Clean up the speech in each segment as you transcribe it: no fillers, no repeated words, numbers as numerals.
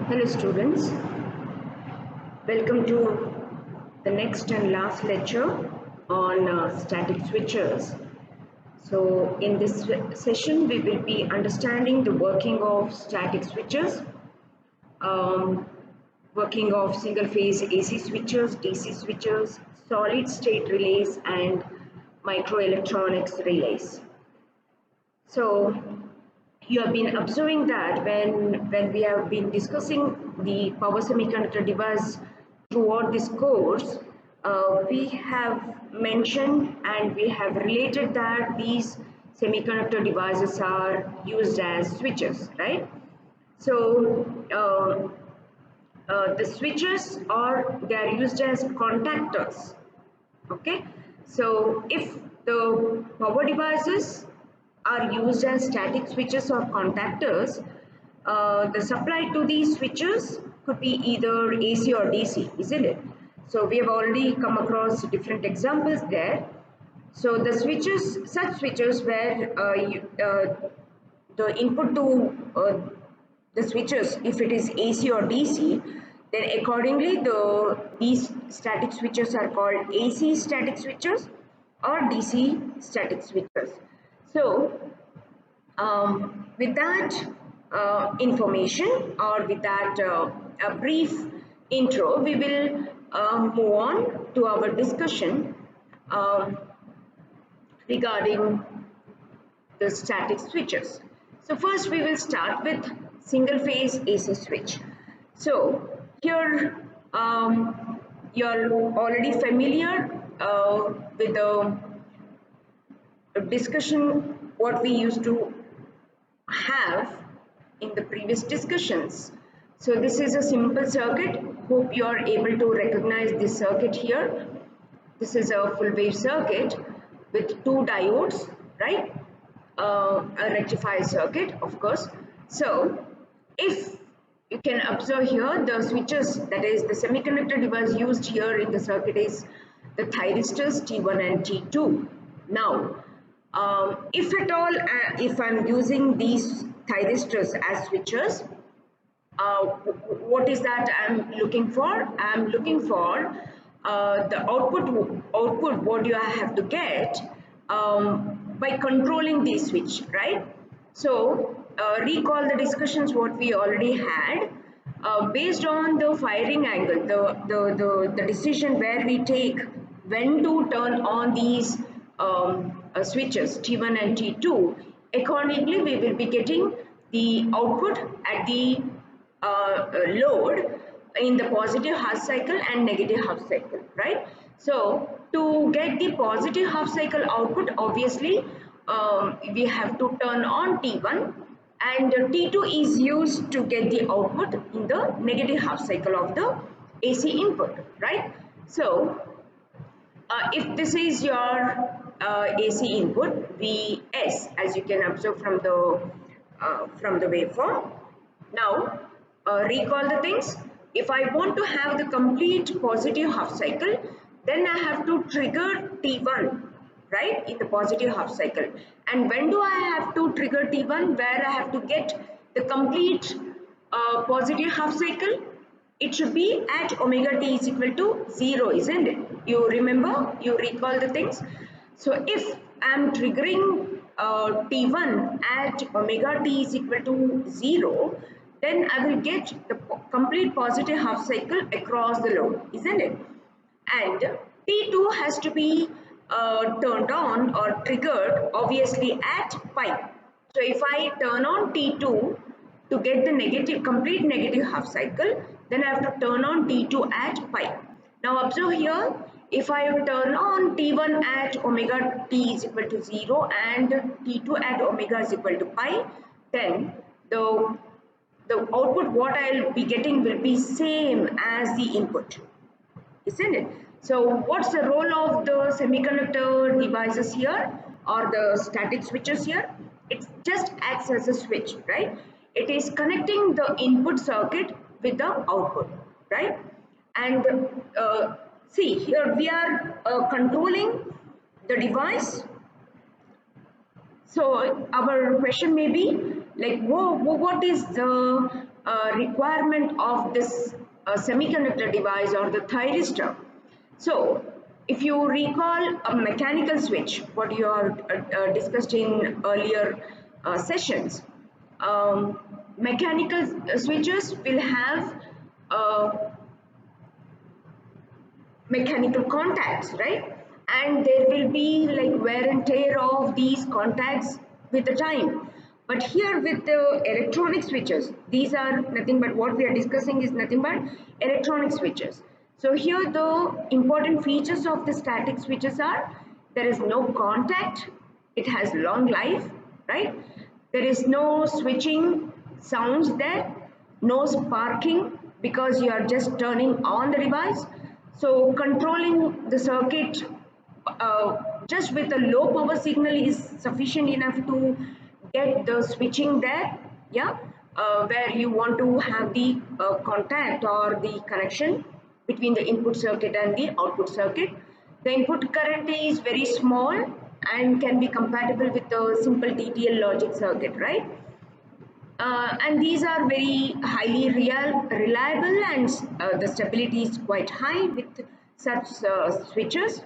Hello students, welcome to the next and last lecture on static switches. So in this session we will be understanding the working of static switches, um, working of single phase AC switches, DC switches, solid state relays and microelectronics relays. So you have been observing that when we have been discussing the power semiconductor device throughout this course, we have mentioned and we have related that these semiconductor devices are used as switches, right? So the switches are they are used as contactors. Okay, so if the power devices are used as static switches or contactors, the supply to these switches could be either AC or DC, isn't it? So we have already come across different examples there. So the switches, such switches where the input to the switches, if it is AC or DC, then accordingly these static switches are called AC static switches or DC static switches. So with that information or with that a brief intro, we will move on to our discussion um, regarding the static switches. So first we will start with single phase AC switch. So here you're already familiar with the discussion what we used to have in the previous discussions. So this is a simple circuit. Hope you are able to recognize this circuit here. This is a full wave circuit with two diodes, right? A rectifier circuit, of course. So if you can observe here, the switches, that is the semiconductor device used here in the circuit is the thyristors T1 and T2. Now, if at all, if I'm using these thyristors as switches, what is that I'm looking for? I'm looking for the output what you have to get by controlling the switch, right? So recall the discussions what we already had. Based on the firing angle, the decision where we take when to turn on these switches T1 and T2, accordingly we will be getting the output at the load in the positive half cycle and negative half cycle, right? So to get the positive half cycle output, obviously we have to turn on T1 and T2 is used to get the output in the negative half cycle of the AC input, right? So if this is your AC input Vs, as you can observe from the waveform. Now recall the things. If I want to have the complete positive half cycle, then I have to trigger T1, right, in the positive half cycle. And when do I have to trigger T1? Where I have to get the complete positive half cycle? It should be at omega t is equal to 0, isn't it? You remember, you recall the things. So if I am triggering T1 at omega t is equal to 0, then I will get the complete positive half cycle across the load, isn't it? And T2 has to be turned on or triggered obviously at pi. So if I turn on T2 to get the complete negative half cycle, then I have to turn on T2 at pi. Now observe here, if I turn on T1 at omega t is equal to 0 and T2 at omega is equal to pi, then the output what I'll be getting will be same as the input, isn't it? So what's the role of the semiconductor devices here or the static switches here? It just acts as a switch, right? It is connecting the input circuit with the output, right? And see here we are controlling the device. So our question may be like, what is the requirement of this semiconductor device or the thyristor. So if you recall a mechanical switch, what you have discussed in earlier sessions, mechanical switches will have mechanical contacts, right? And there will be like wear and tear of these contacts with the time. But here with the electronic switches, these are nothing but what we are discussing is nothing but electronic switches. So here the important features of the static switches are there is no contact, it has long life, right? There is no switching sounds there, no sparking because you are just turning on the device. So controlling the circuit just with a low power signal is sufficient enough to get the switching there, yeah, where you want to have the contact or the connection between the input circuit and the output circuit. The input current is very small and can be compatible with the simple TTL logic circuit, right? And these are very highly reliable and the stability is quite high with such switches.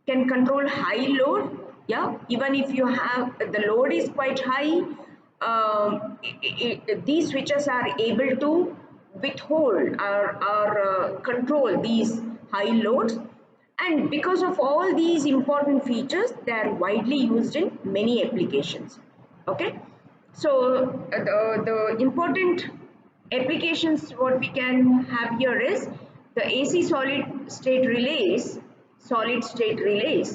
Can control high load, yeah, even if you have the load is quite high, these switches are able to withhold or control these high loads, and because of all these important features they are widely used in many applications. Okay, so the important applications what we can have here is the AC solid state relays.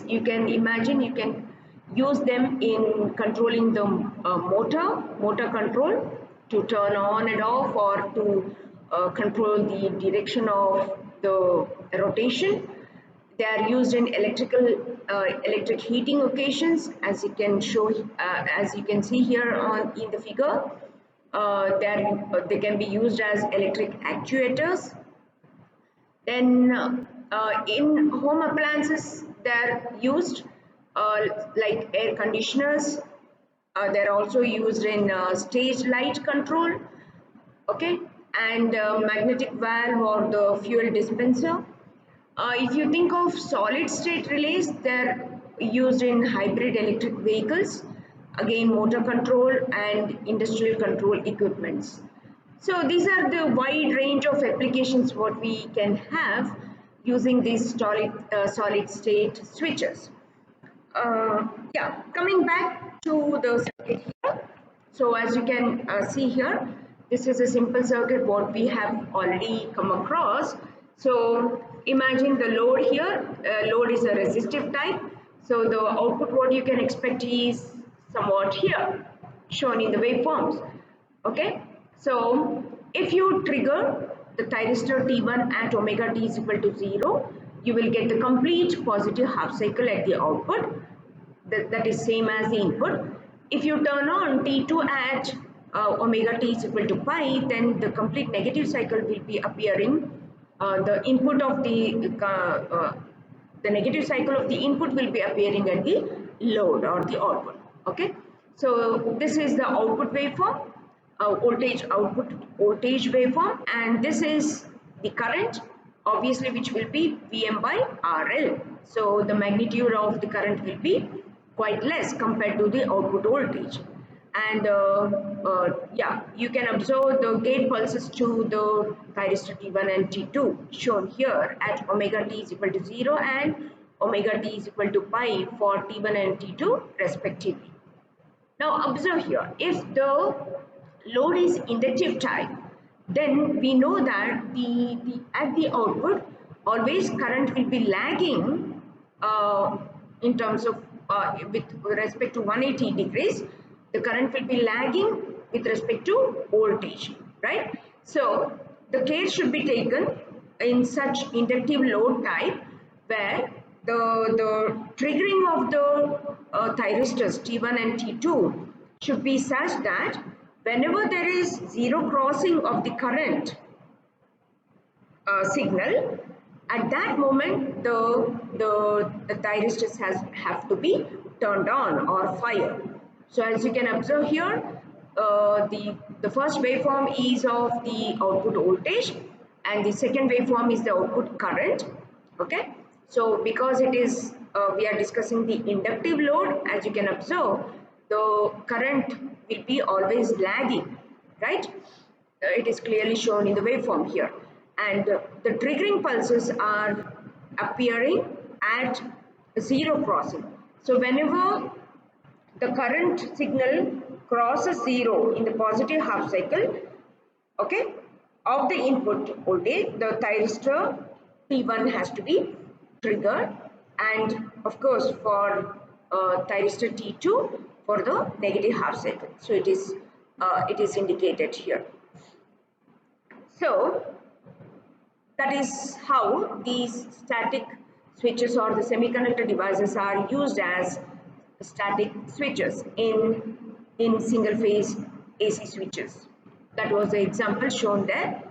You can imagine you can use them in controlling the motor control to turn on and off or to control the direction of the rotation. They are used in electric heating occasions, as you can show, as you can see here on in the figure. They can be used as electric actuators. Then in home appliances, they are used like air conditioners. They're also used in stage light control, okay, and magnetic valve or the fuel dispenser. If you think of solid state relays, they're used in hybrid electric vehicles, again motor control and industrial control equipments. So these are the wide range of applications what we can have using these solid state switches. Yeah, coming back to the circuit here. So as you can see here, this is a simple circuit what we have already come across. So imagine the load here, load is a resistive type. So the output what you can expect is somewhat here, shown in the waveforms. Okay, so if you trigger the thyristor T1 at omega t is equal to 0, you will get the complete positive half cycle at the output. That is same as the input. If you turn on T2 at omega t is equal to pi, then the complete negative cycle will be appearing. The input of the negative cycle of the input will be appearing at the load or the output. Okay, so this is the output waveform, output voltage waveform, and this is the current, obviously, which will be Vm by RL. So the magnitude of the current will be quite less compared to the output voltage. And yeah, you can observe the gate pulses to the thyristor T1 and T2 shown here at omega t is equal to 0 and omega t is equal to pi for T1 and T2 respectively. Now observe here, if the load is inductive type, then we know that at the output always current will be lagging in terms of with respect to 180 degrees. The current will be lagging with respect to voltage, right? So the care should be taken in such inductive load type where the triggering of the thyristors T1 and T2 should be such that whenever there is zero crossing of the current signal, at that moment the thyristors have to be turned on or fired. So as you can observe here, the first waveform is of the output voltage and the second waveform is the output current. Okay, so because it is we are discussing the inductive load, as you can observe, the current will be always lagging, right? It is clearly shown in the waveform here, and the triggering pulses are appearing at zero crossing. So whenever the current signal crosses zero in the positive half cycle, okay, of the input voltage, the thyristor T1 has to be triggered, and of course for thyristor T2 for the negative half cycle. So it is indicated here. So that is how these static switches or the semiconductor devices are used as static switches in single phase AC switches. That was the example shown there.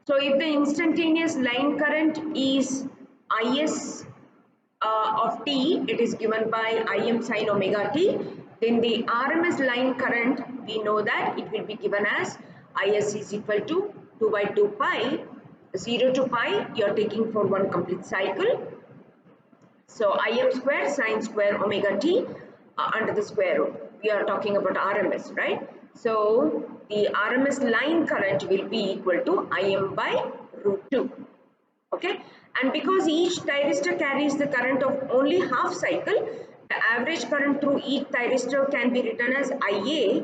So if the instantaneous line current is Is of t, it is given by Im sin omega t, then the RMS line current, we know that it will be given as Is is equal to 2 by 2 pi, 0 to pi you are taking for one complete cycle. So Im square sin square omega t under the square root. We are talking about RMS, right? So the RMS line current will be equal to Im by root 2. Okay, and because each thyristor carries the current of only half cycle, the average current through each thyristor can be written as Ia,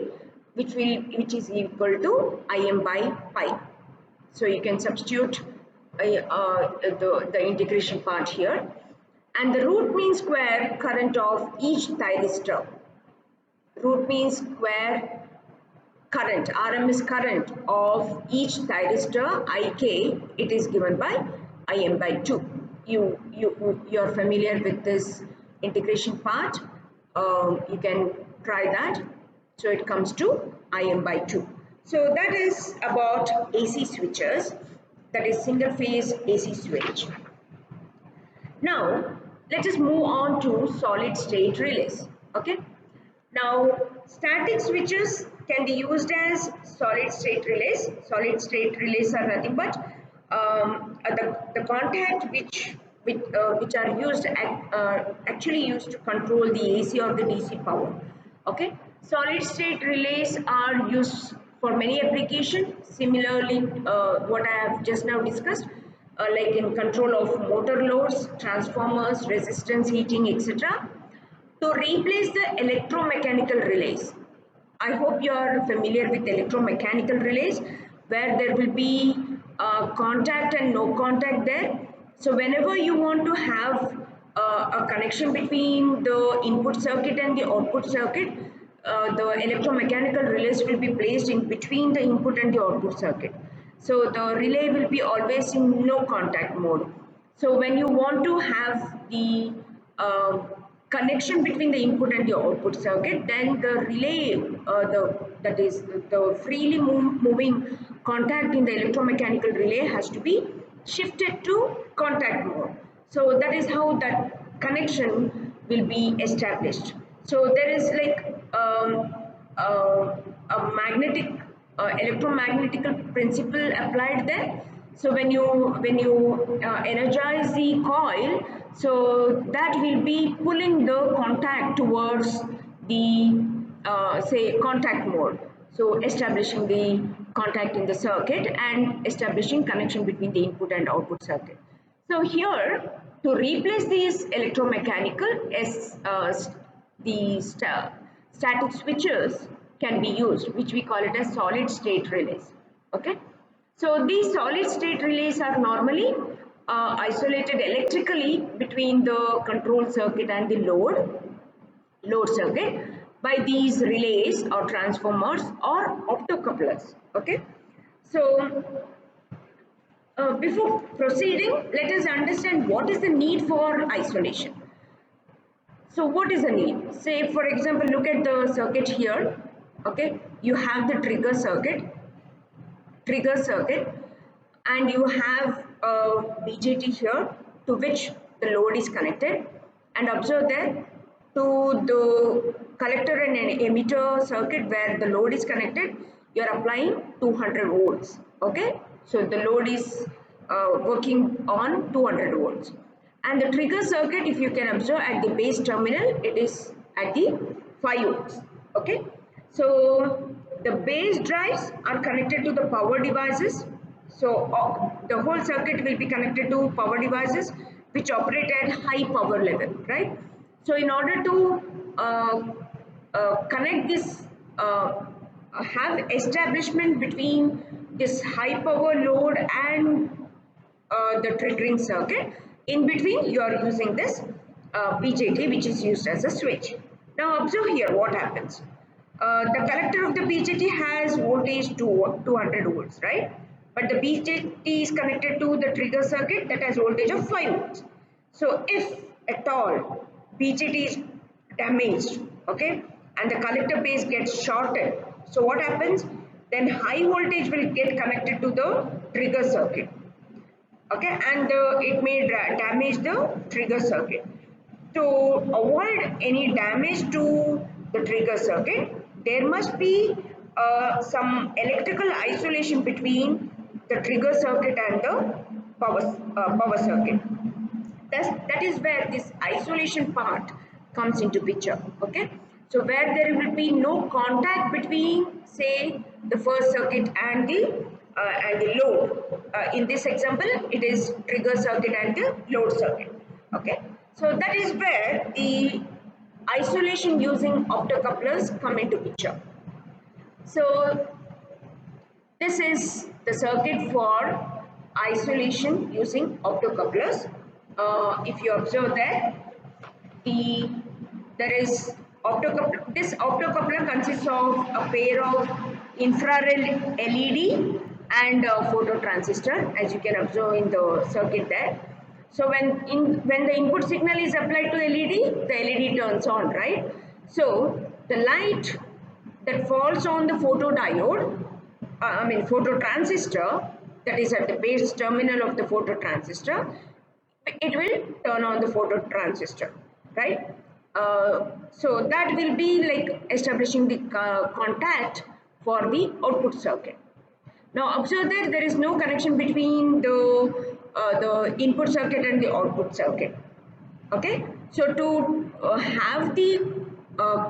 which is equal to Im by pi. So you can substitute the integration part here, and the root mean square current of each thyristor. Root mean square current, RMS current of each thyristor Ik, it is given by Im by 2. You are familiar with this integration part. You can try that. So it comes to Im by 2. So that is about AC switches, that is single phase AC switch. Now let us move on to solid state relays. Okay. Now static switches can be used as solid state relays. Solid state relays are nothing but the contact which are used actually used to control the AC or the DC power. Okay, solid state relays are used for many applications. Similarly, what I have just now discussed, like in control of motor loads, transformers, resistance, heating, etc. To replace the electromechanical relays. I hope you are familiar with electromechanical relays, where there will be contact and no contact there. So whenever you want to have a connection between the input circuit and the output circuit, the electromechanical relays will be placed in between the input and the output circuit. So the relay will be always in no contact mode. So when you want to have the connection between the input and the output circuit, then the relay, that is the freely moving contact in the electromechanical relay has to be shifted to contact mode. So that is how that connection will be established. So there is like a magnetic electromagnetic principle applied there. So when you energize the coil, so that will be pulling the contact towards the say contact mode. So establishing the contact in the circuit and establishing connection between the input and output circuit. So here, to replace these electromechanical static switches can be used, which we call it as solid state relays. Okay, so these solid state relays are normally isolated electrically between the control circuit and the load circuit by these relays or transformers or optocouplers. Okay, so before proceeding, let us understand what is the need for isolation. So what is the need? Say for example, look at the circuit here. Okay, you have the trigger circuit, and you have a BJT here to which the load is connected, and observe that to the collector and emitter circuit where the load is connected, you're applying 200 volts. Okay, so the load is working on 200 volts, and the trigger circuit, if you can observe at the base terminal, it is at the 5 ohms. Okay, so the base drives are connected to the power devices. So the whole circuit will be connected to power devices which operate at high power level, right? So in order to connect this, have establishment between this high power load and the triggering circuit, in between you are using this BJT, which is used as a switch. Now observe here what happens. The collector of the BJT has voltage to 200 volts, right? But the BJT is connected to the trigger circuit that has voltage of 5 volts. So if at all BJT is damaged, okay, and the collector base gets shorted, so what happens? Then high voltage will get connected to the trigger circuit, okay, and it may damage the trigger circuit. To avoid any damage to the trigger circuit, there must be some electrical isolation between the trigger circuit and the power circuit. That is where this isolation part comes into picture. Okay, so where there will be no contact between, say, the first circuit and the load. In this example, it is trigger circuit and the load circuit. Okay, so that is where the isolation using optocouplers come into picture. So this is the circuit for isolation using optocouplers. If you observe that, there is optocoupler. This optocoupler consists of a pair of infrared LED and a phototransistor, as you can observe in the circuit there. So when the input signal is applied to LED, the LED turns on, right? So the light that falls on the photodiode, phototransistor, that is at the base terminal of the phototransistor, it will turn on the phototransistor, right? So that will be like establishing the contact for the output circuit. Now observe that there is no connection between the input circuit and the output circuit. Okay, so to have the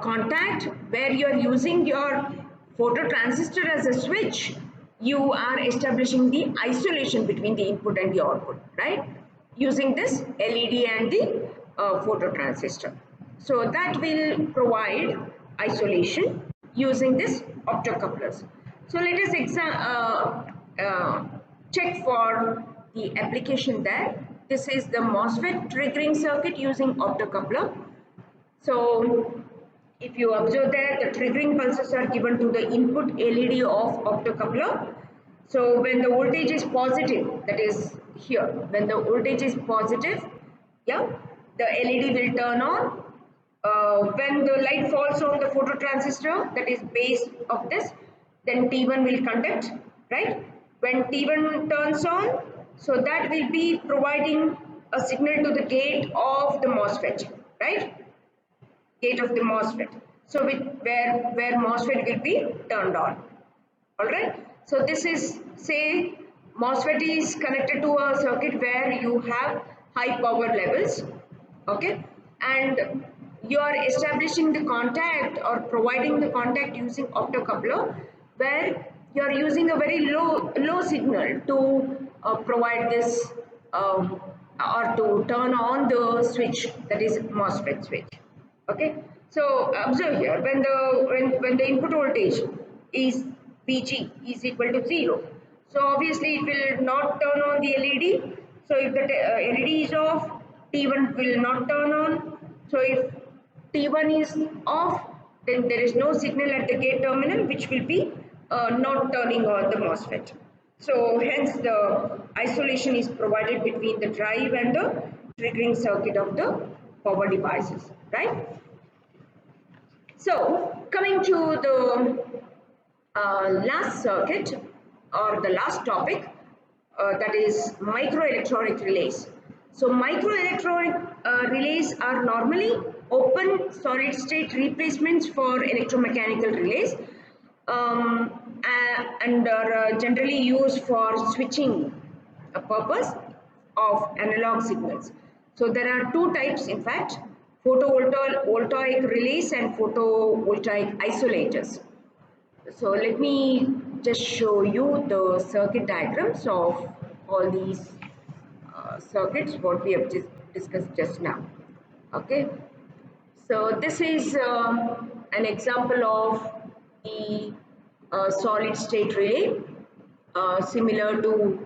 contact where you are using your phototransistor as a switch, you are establishing the isolation between the input and the output, right? Using this LED and the phototransistor. So that will provide isolation using this optocouplers. So let us check for the application there. This is the MOSFET triggering circuit using optocoupler. So if you observe that the triggering pulses are given to the input LED of optocoupler. So when the voltage is positive, that is here, when the voltage is positive, yeah, the LED will turn on. When the light falls on the phototransistor, that is base of this, then T1 will conduct, right? When T1 turns on, so that will be providing a signal to the gate of the MOSFET, right? Gate of the MOSFET. So where MOSFET will be turned on. Alright. So this is, say, MOSFET is connected to a circuit where you have high power levels. Okay. And you are establishing the contact or providing the contact using optocoupler, where you are using a very low signal to provide this or to turn on the switch, that is MOSFET switch. Okay, so observe here, when the input voltage is VG is equal to 0, so obviously it will not turn on the LED. So if the LED is off, T1 will not turn on. So if T1 is off, then there is no signal at the gate terminal, which will be not turning on the MOSFET. So hence the isolation is provided between the drive and the triggering circuit of the power devices, right? So coming to the last circuit or the last topic, that is microelectronic relays. So microelectronic relays are normally open solid state replacements for electromechanical relays. and are generally used for switching a purpose of analog signals. So there are two types, in fact, photovoltaic relays and photovoltaic isolators. So let me just show you the circuit diagrams of all these circuits what we have just discussed just now. Okay, so this is an example of the solid state relay, similar to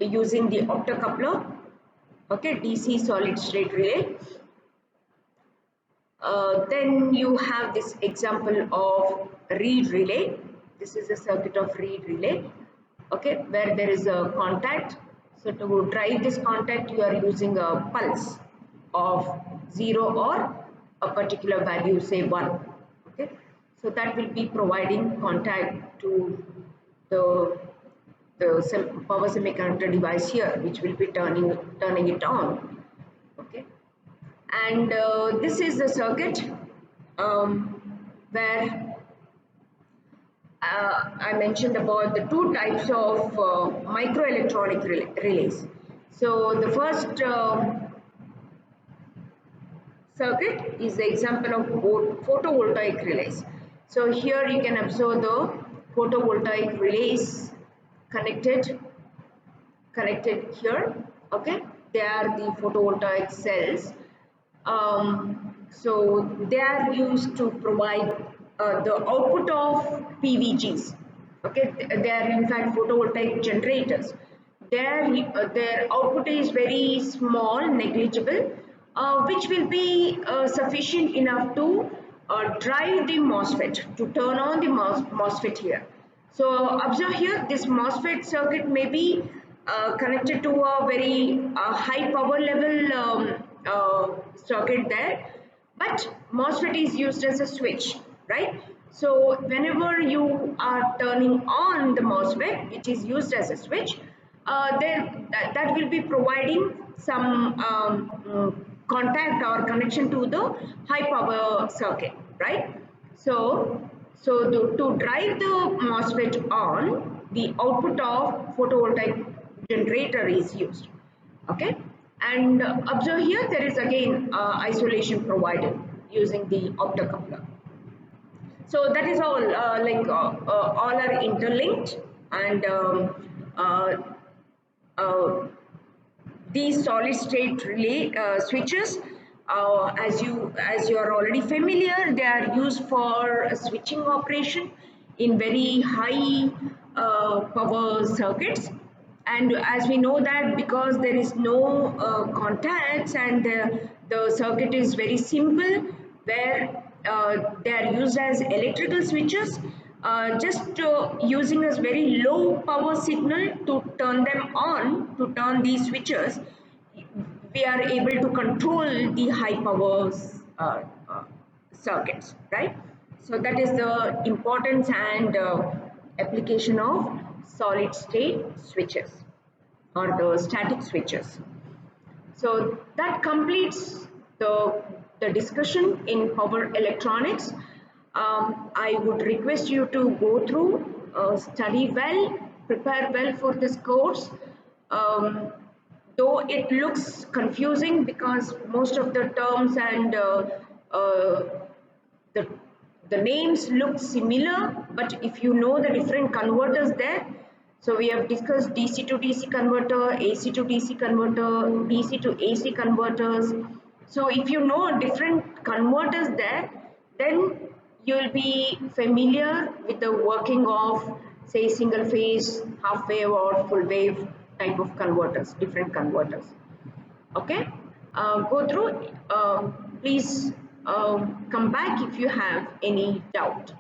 using the optocoupler. Okay, DC solid state relay. Then you have this example of reed relay. This is a circuit of reed relay, okay, where there is a contact. So to drive this contact, you are using a pulse of 0 or a particular value, say 1. Okay, so that will be providing contact to the power semiconductor device here, which will be turning it on. Okay, and this is the circuit where I mentioned about the two types of microelectronic relays. So the first circuit is the example of photovoltaic relays. So here you can observe the photovoltaic relays connected here. Okay, they are the photovoltaic cells. So they are used to provide the output of PVGs. Okay, they are in fact photovoltaic generators. Their output is very small, negligible, which will be sufficient enough to drive the MOSFET, to turn on the MOSFET here. So observe here, this MOSFET circuit may be connected to a very high power level circuit there, but MOSFET is used as a switch, right? So whenever you are turning on the MOSFET, which is used as a switch, that will be providing some contact or connection to the high power circuit, right? So to drive the MOSFET on, the output of photovoltaic generator is used. Okay, and observe here there is again isolation provided using the optocoupler. So that is all all are interlinked, and uh, these solid state relay switches, as you are already familiar, they are used for switching operation in very high power circuits. And as we know that because there is no contacts, and the circuit is very simple, where they are used as electrical switches, just using a very low power signal to turn them on, to turn these switches, we are able to control the high power uh, circuits, right? So that is the importance and application of solid state switches or the static switches. So that completes the discussion in power electronics. I would request you to go through, study well, prepare well for this course. Um, though it looks confusing because most of the terms and uh, the the names look similar, but if you know the different converters there, so we have discussed DC to DC converter, AC to DC converter, DC to AC converters. So if you know different converters there, then you will be familiar with the working of, say, single phase, half wave or full wave type of converters, different converters. Okay, go through. Please come back if you have any doubt.